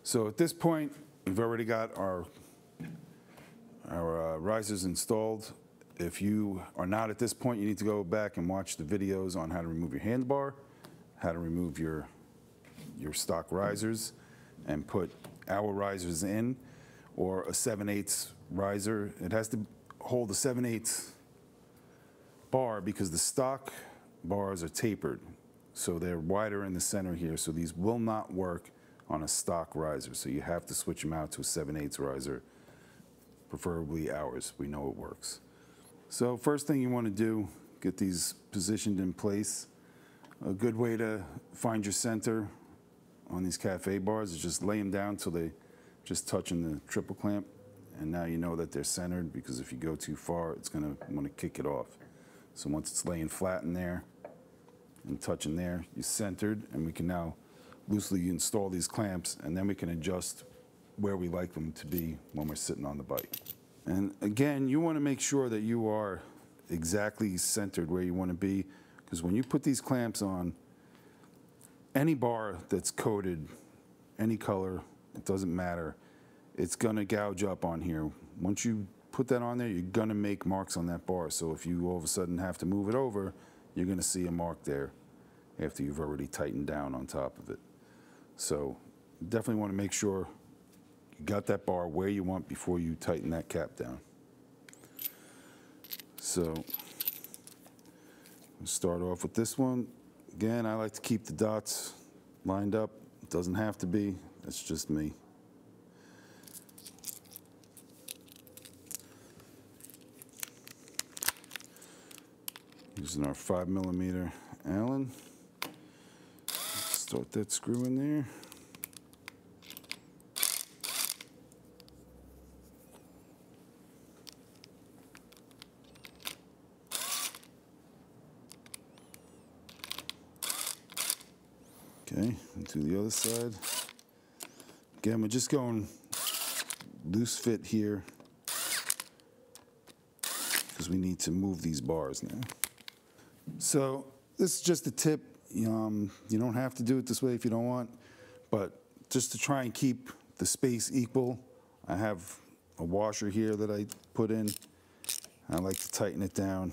So at this point, we've already got our risers installed. If you are not at this point, you need to go back and watch the videos on how to remove your handlebar, how to remove your stock risers, and put our risers in, or a 7/8 riser. It has to hold a 7/8 bar because the stock bars are tapered, so they're wider in the center here, so these will not work on a stock riser. So you have to switch them out to a 7/8 riser, preferably ours. We know it works. So first thing you want to do, get these positioned in place. A good way to find your center on these café bars is just lay them down till they just touching the triple clamp, and now you know that they're centered, because if you go too far, it's going to want to kick it off. So once it's laying flat in there and touching there, you're centered, and we can now loosely install these clamps, and then we can adjust where we like them to be when we're sitting on the bike. And again, you want to make sure that you are exactly centered where you want to be, because when you put these clamps on, any bar that's coated, any color, it doesn't matter, it's going to gouge up on here. Once you put that on there, you're going to make marks on that bar. So if you all of a sudden have to move it over, you're going to see a mark there after you've already tightened down on top of it. So definitely want to make sure you got that bar where you want before you tighten that cap down. So we'll start off with this one. Again, I like to keep the dots lined up. It doesn't have to be, that's just me. Using our 5mm Allen. Start that screw in there. Okay, and to the other side. Again, we're just going loose fit here because we need to move these bars now. So this is just a tip. You don't have to do it this way if you don't want, but just to try and keep the space equal, I have a washer here that I put in. I like to tighten it down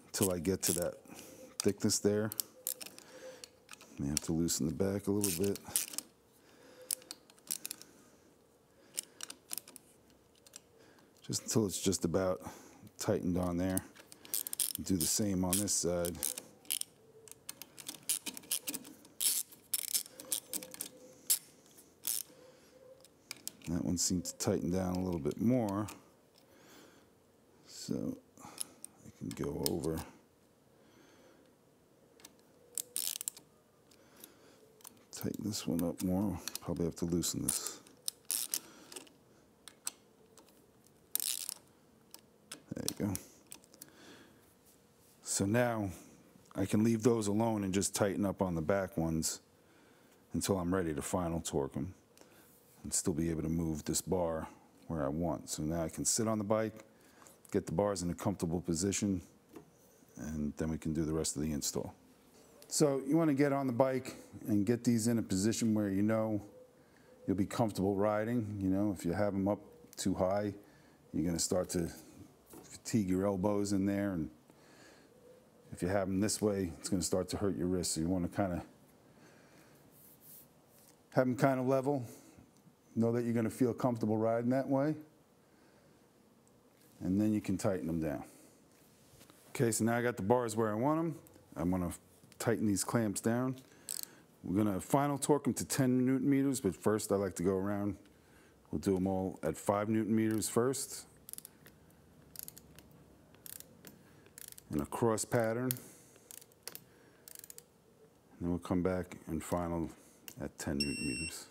until I get to that thickness there. May have to loosen the back a little bit. Just until it's just about tightened on there. Do the same on this side. That one seems to tighten down a little bit more. So I can go over. Tighten this one up more. Probably have to loosen this. There you go. So now I can leave those alone and just tighten up on the back ones until I'm ready to final torque them and still be able to move this bar where I want. So now I can sit on the bike, get the bars in a comfortable position, and then we can do the rest of the install. So you want to get on the bike and get these in a position where you know you'll be comfortable riding. You know, if you have them up too high, you're going to start to fatigue your elbows in there, and if you have them this way, it's going to start to hurt your wrists. So you want to kind of have them kind of level. Know that you're going to feel comfortable riding that way, and then you can tighten them down. Okay, so now I got the bars where I want them. I'm going to tighten these clamps down. We're going to final torque them to 10 Newton meters, but first I like to go around. We'll do them all at 5 Newton meters first, in a cross pattern. And then we'll come back and final at 10 Newton meters.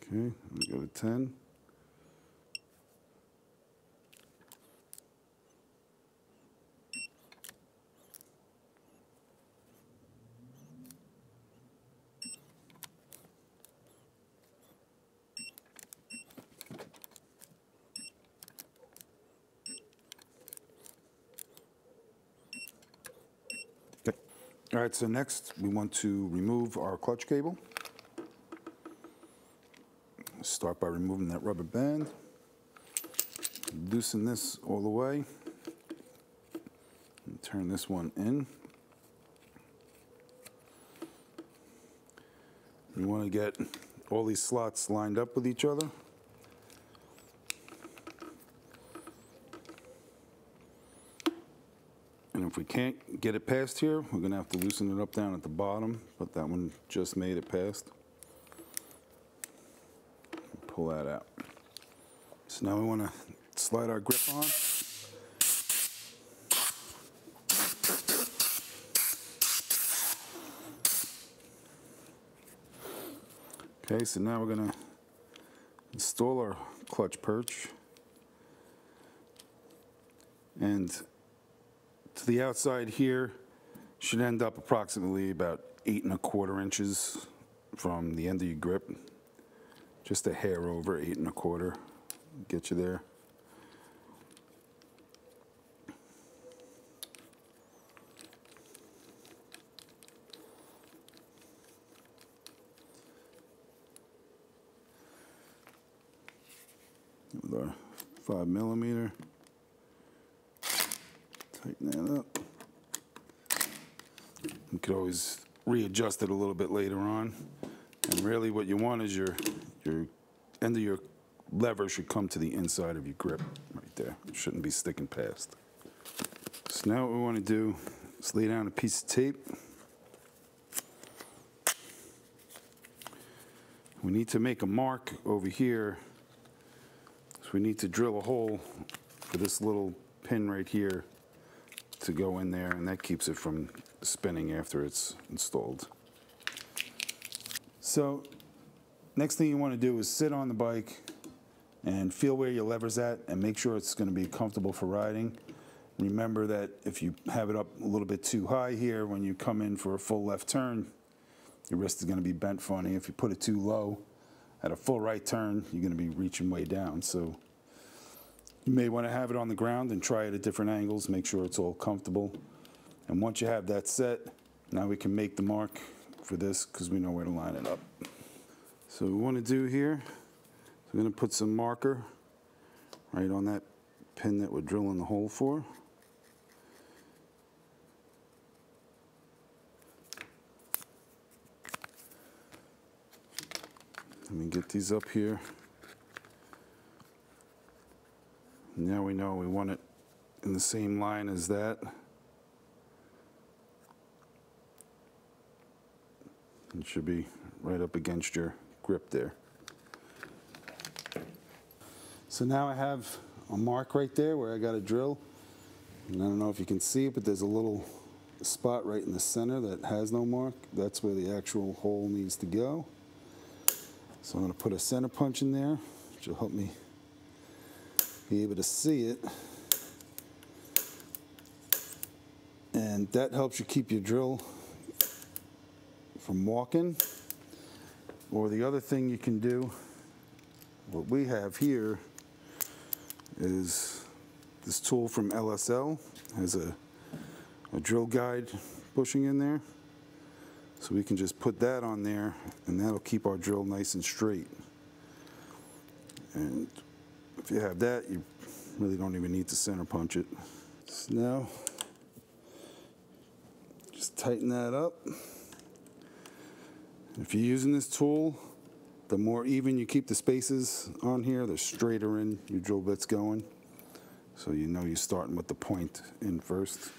Okay, let me go to 10. All right, so next we want to remove our clutch cable. Start by removing that rubber band. Loosen this all the way. And turn this one in. You want to get all these slots lined up with each other. And if we can't get it past here, we're going to have to loosen it up down at the bottom, but that one just made it past. Pull that out. So now we want to slide our grip on. Okay, so now we're going to install our clutch perch. And to the outside here should end up approximately about 8 1/4 inches from the end of your grip. Just a hair over 8 1/4, get you there. With our 5mm. Tighten that up. You could always readjust it a little bit later on. And really what you want is your end of your lever should come to the inside of your grip right there. It shouldn't be sticking past. So now what we want to do is lay down a piece of tape. We need to make a mark over here. So we need to drill a hole for this little pin right here to go in there, and that keeps it from spinning after it's installed. So next thing you want to do is sit on the bike and feel where your lever's at and make sure it's going to be comfortable for riding. Remember that if you have it up a little bit too high here, when you come in for a full left turn, your wrist is going to be bent funny. If you put it too low at a full right turn, you're going to be reaching way down. So you may want to have it on the ground and try it at different angles, make sure it's all comfortable. And once you have that set, now we can make the mark for this because we know where to line it up. So what we want to do here, we're going to put some marker right on that pin that we're drilling the hole for. Let me get these up here. Now we know we want it in the same line as that. It should be right up against your grip there. So now I have a mark right there where I got to drill. And I don't know if you can see it, but there's a little spot right in the center that has no mark. That's where the actual hole needs to go. So I'm going to put a center punch in there, which will help me be able to see it. And that helps you keep your drill from walking. Or the other thing you can do, what we have here is this tool from LSL. Has a drill guide bushing in there. So we can just put that on there and that'll keep our drill nice and straight. And if you have that, you really don't even need to center punch it. So now, just tighten that up. If you're using this tool, the more even you keep the spaces on here, the straighter in your drill bit's going. So you know you're starting with the point in first.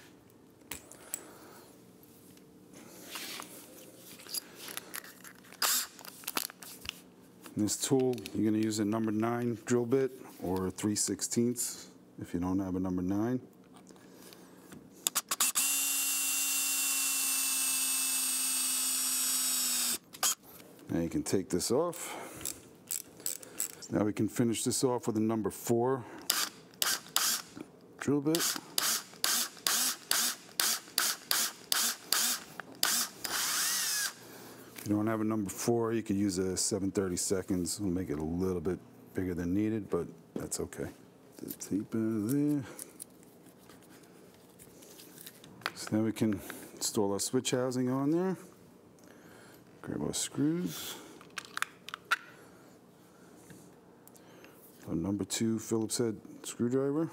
This tool, you're going to use a number 9 drill bit or 3/16 if you don't have a number 9. Now you can take this off. Now we can finish this off with a number 4 drill bit. If you don't have a number 4, you could use a 7/32. We'll make it a little bit bigger than needed, but that's okay. The tape out of there. So now we can Install our switch housing on there. Grab our screws. Our number 2 Phillips head screwdriver.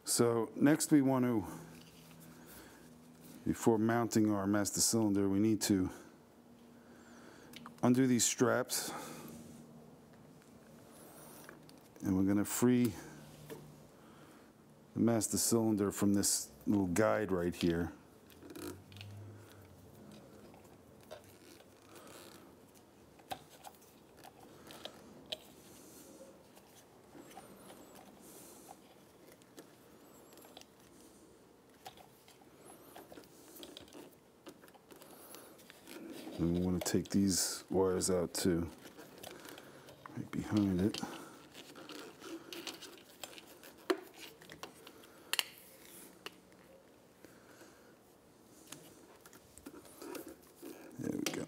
So next we want to, before mounting our master cylinder, we need to undo these straps, and we're going to free the master cylinder from this little guide right here. And we want to take these wires out too, right behind it. There we go.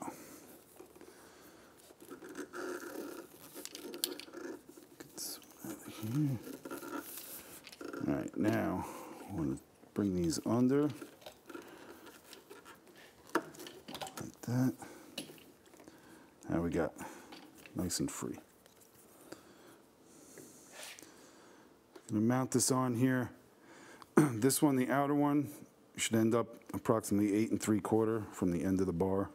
Get this one out of here. All right, now I want to bring these under. That. Now we got nice and free. I'm going to mount this on here. This one, the outer one, should end up approximately 8 3/4 from the end of the bar.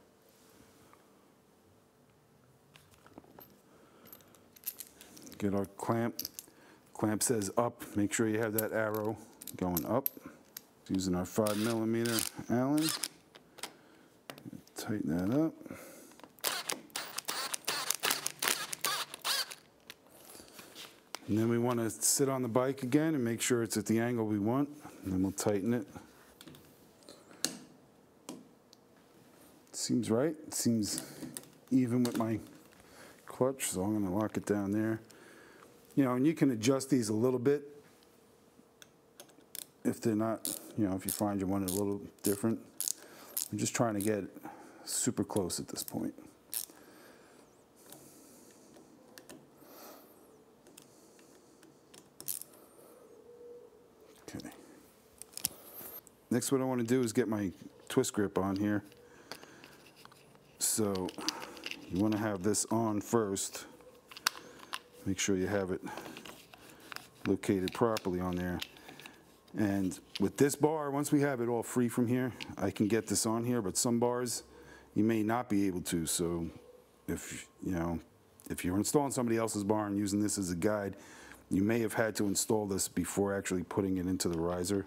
Get our clamp. Clamp says up. Make sure you have that arrow going up. Using our 5mm Allen. Tighten that up. And then we want to sit on the bike again and make sure it's at the angle we want. And then we'll tighten it. Seems right. It seems even with my clutch, so I'm going to lock it down there. You know, and you can adjust these a little bit if they're not, you know, if you find you want it a little different. I'm just trying to get super close at this point. Okay. Next, what I want to do is get my twist grip on here. So you want to have this on first. Make sure you have it located properly on there. And with this bar, once we have it all free from here, I can get this on here, but some bars you may not be able to. So if you're installing somebody else's bar and using this as a guide, you may have had to install this before actually putting it into the riser,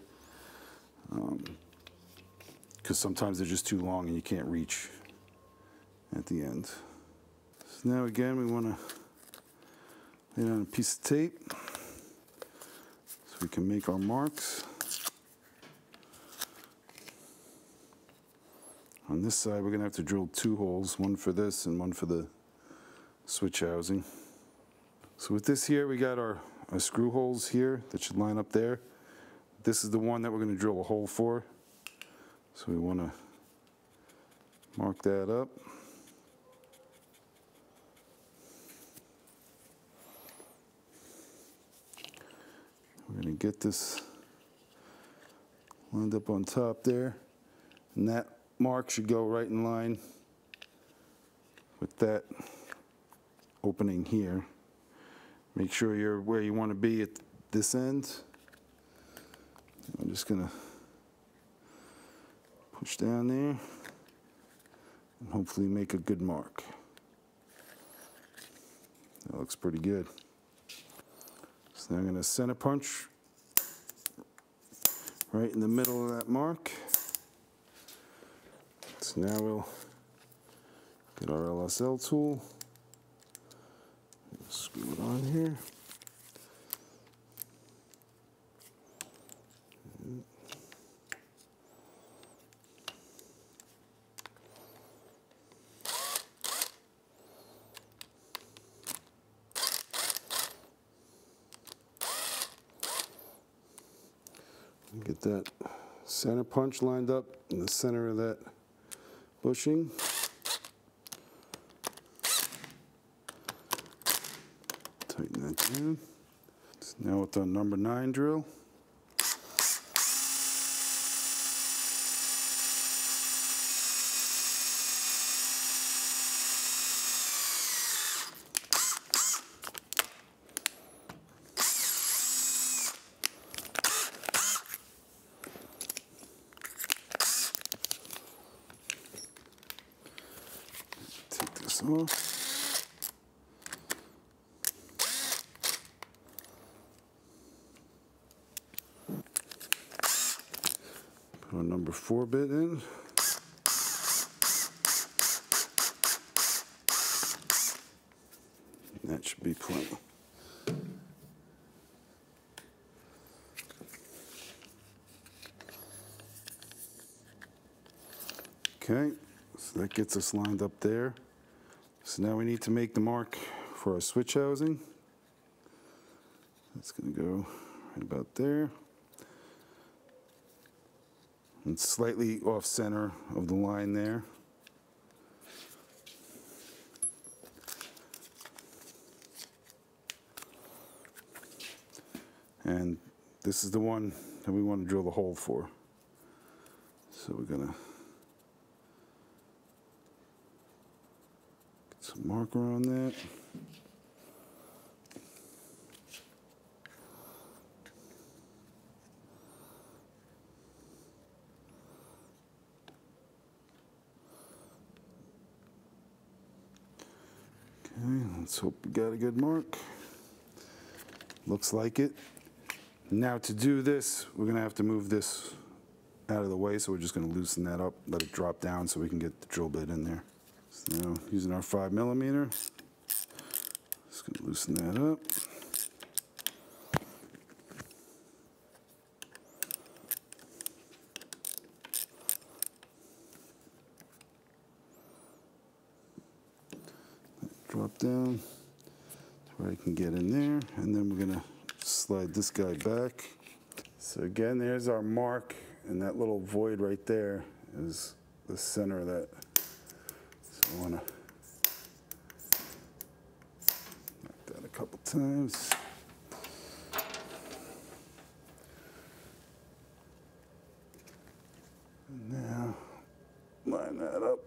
because sometimes they're just too long and you can't reach at the end. So now again, we want to lay down a piece of tape so we can make our marks. On this side, we're going to have to drill 2 holes, one for this and one for the switch housing. So with this here, we got our screw holes here that should line up there. This is the one that we're going to drill a hole for. So we want to mark that up. We're going to get this lined up on top there, and that mark should go right in line with that opening here. Make sure you're where you want to be at this end. I'm just going to push down there and hopefully make a good mark. That looks pretty good. So now I'm going to center punch right in the middle of that mark. So now we'll get our LSL tool, screw it on here. Get that center punch lined up in the center of that bushing. in. So now with the number 9 drill. Take this off. Put our number 4 bit in. That should be plenty. Okay, so that gets us lined up there. So now we need to make the mark for our switch housing. That's going to go right about there. And slightly off center of the line there. And this is the one that we want to drill the hole for. So we're going to get some marker on that. Okay, let's hope we got a good mark. Looks like it. Now to do this, we're going to have to move this out of the way, so we're just going to loosen that up, let it drop down so we can get the drill bit in there. So now, using our 5mm, just going to loosen that up. Drop down to where I can get in there, and then we're going to slide this guy back. So again, there's our mark, and that little void right there is the center of that. So I want to knock that a couple times. And now line that up.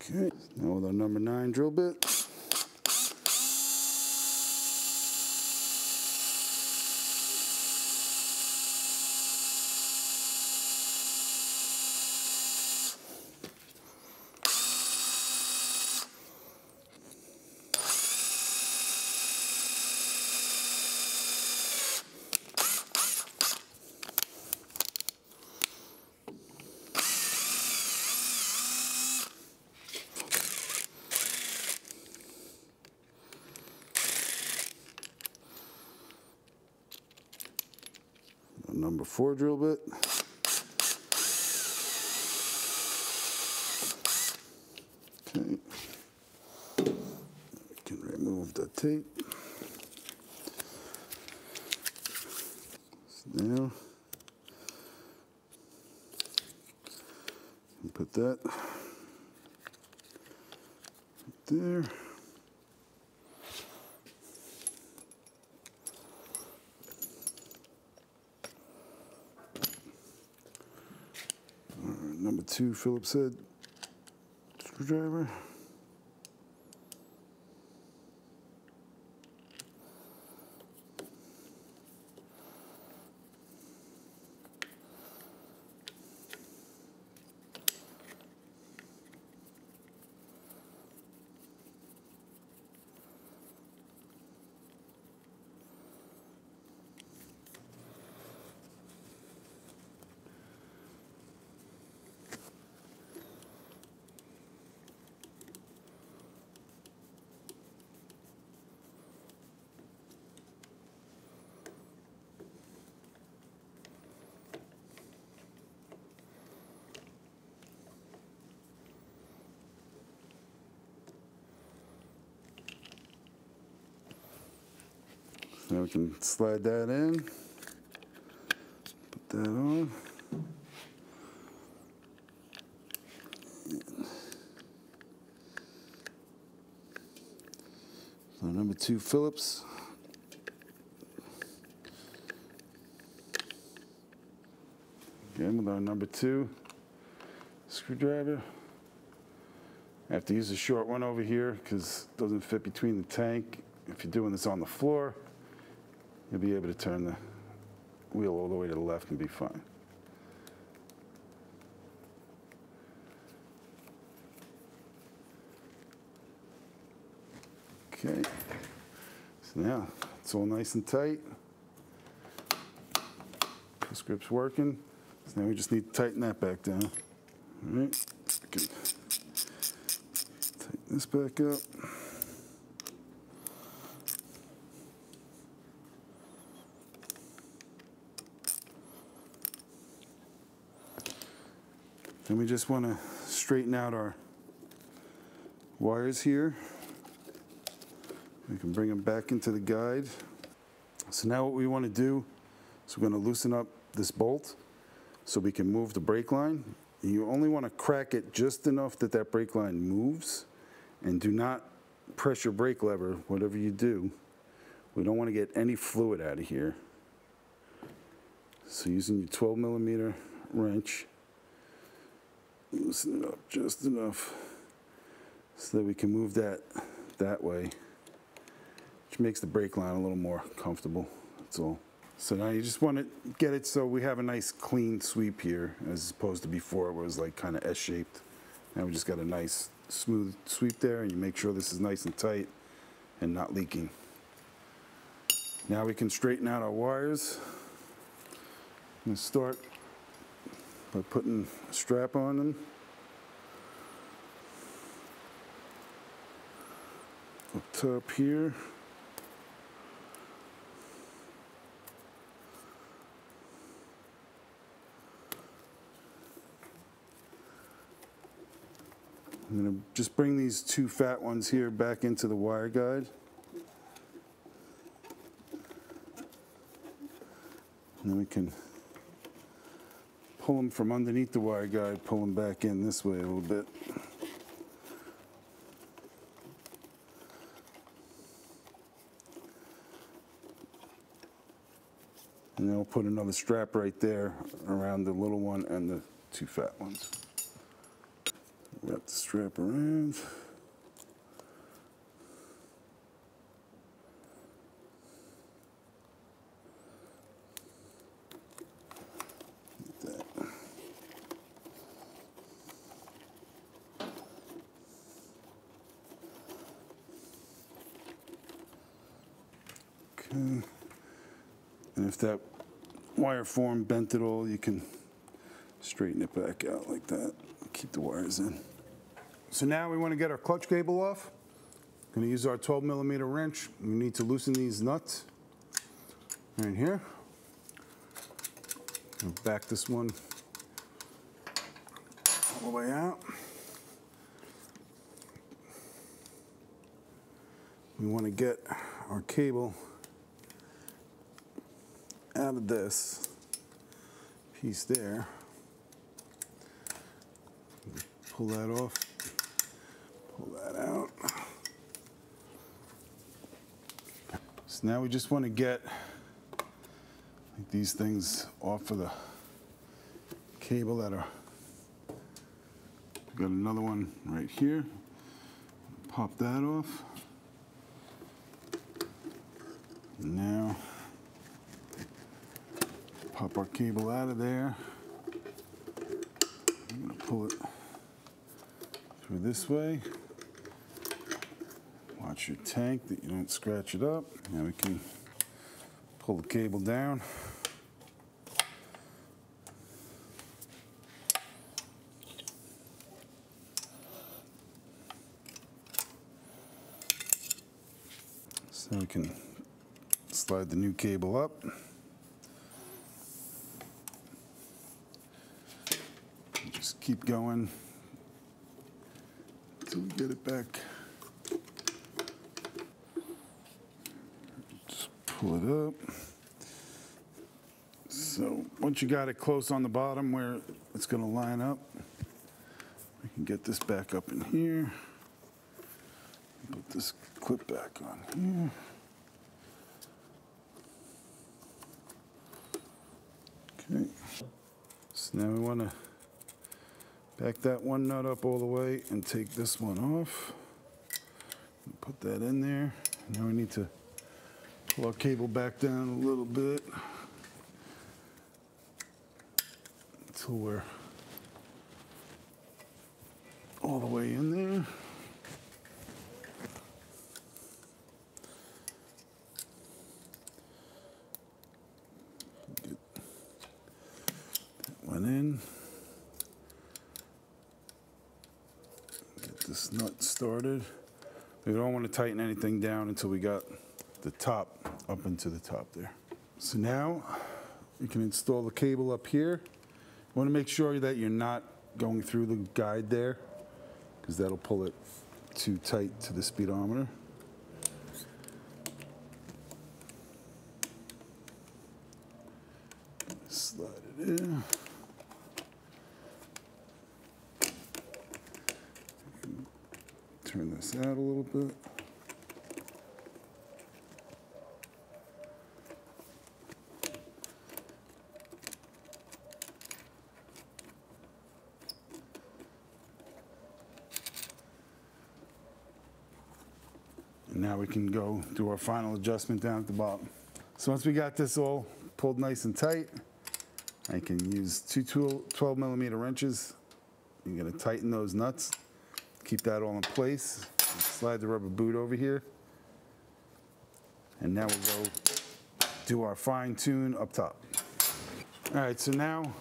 Okay, now with our number 9 drill bit. Number 4 drill bit. Okay. We can remove the tape. So now, put that right there. Number 2 Phillips head screwdriver. So now we can slide that in, put that on. So number 2 Phillips. Again with our number 2 screwdriver. I have to use a short one over here because it doesn't fit between the tank. If you're doing this on the floor, you'll be able to turn the wheel all the way to the left and be fine. Okay, so now it's all nice and tight. This grip's working. So now we just need to tighten that back down. All right, good. Tighten this back up. Then we just want to straighten out our wires here. We can bring them back into the guide. So now what we want to do is we're going to loosen up this bolt so we can move the brake line. You only want to crack it just enough that that brake line moves, and do not press your brake lever, whatever you do. We don't want to get any fluid out of here. So using your 12mm wrench, loosen it up just enough so that we can move that way, which makes the brake line a little more comfortable, that's all. So now you just want to get it so we have a nice clean sweep here, as opposed to before where it was like kind of S-shaped. Now we just got a nice smooth sweep there, and you make sure this is nice and tight and not leaking. Now we can straighten out our wires. I'm going to start by putting a strap on them. Up top here. I'm going to just bring these 2 fat ones here back into the wire guide. And then we can pull them from underneath the wire guide, pull them back in this way a little bit. And then we'll put another strap right there around the little one and the 2 fat ones. Wrap the strap around. Like that. Okay. And if that wire form bent at all, you can straighten it back out like that. Keep the wires in. So now we want to get our clutch cable off. Going to use our 12mm wrench. We need to loosen these nuts right here. I'll back this one all the way out. We want to get our cable out of this piece there. Pull that off, pull that out. So now we just want to get these things off of the cable that are, got another one right here. Pop that off. And now pop our cable out of there. I'm going to pull it through this way. Watch your tank that you don't scratch it up. Now we can pull the cable down. So we can slide the new cable up. Just keep going until we get it back. Just pull it up. So once you got it close on the bottom where it's going to line up, we can get this back up in here. Put this clip back on here. Okay. So now we want to back that one nut up all the way and take this one off. Put that in there. Now we need to pull our cable back down a little bit until we're all the way in there. Get that one in. Get this nut started. We don't want to tighten anything down until we got the top up into the top there. So now you can install the cable up here. You want to make sure that you're not going through the guide there, because that'll pull it too tight to the speedometer. Slide it in. Turn this out a little bit. And now we can go do our final adjustment down at the bottom. So once we got this all pulled nice and tight, I can use two 12mm wrenches. You're going to tighten those nuts. Keep that all in place. Slide the rubber boot over here. And now we'll go do our fine tune up top. All right, so now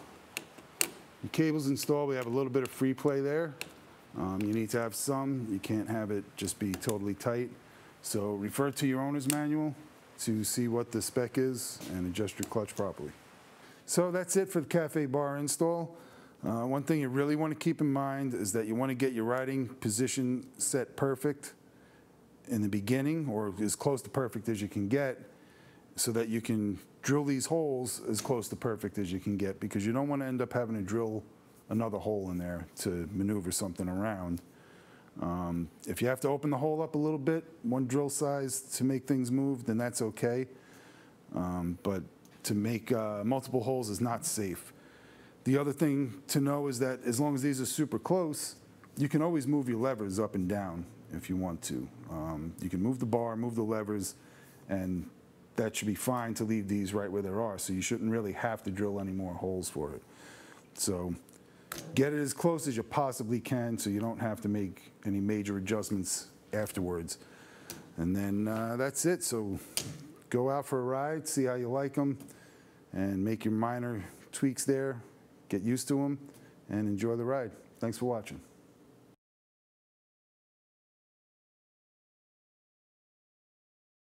the cable's installed. We have a little bit of free play there. You need to have some. You can't have it just be totally tight. So refer to your owner's manual to see what the spec is and adjust your clutch properly. So that's it for the cafe bar install. One thing you really want to keep in mind is that you want to get your riding position set perfect in the beginning, or as close to perfect as you can get, so that you can drill these holes as close to perfect as you can get, because you don't want to end up having to drill another hole in there to maneuver something around. If you have to open the hole up a little bit, one drill size to make things move, then that's okay. But to make multiple holes is not safe. The other thing to know is that as long as these are super close, you can always move your levers up and down if you want to. You can move the bar, move the levers, and that should be fine to leave these right where they are. So you shouldn't really have to drill any more holes for it. So get it as close as you possibly can so you don't have to make any major adjustments afterwards. And then that's it. So go out for a ride, see how you like them, and make your minor tweaks there. Get used to them and enjoy the ride. Thanks for watching.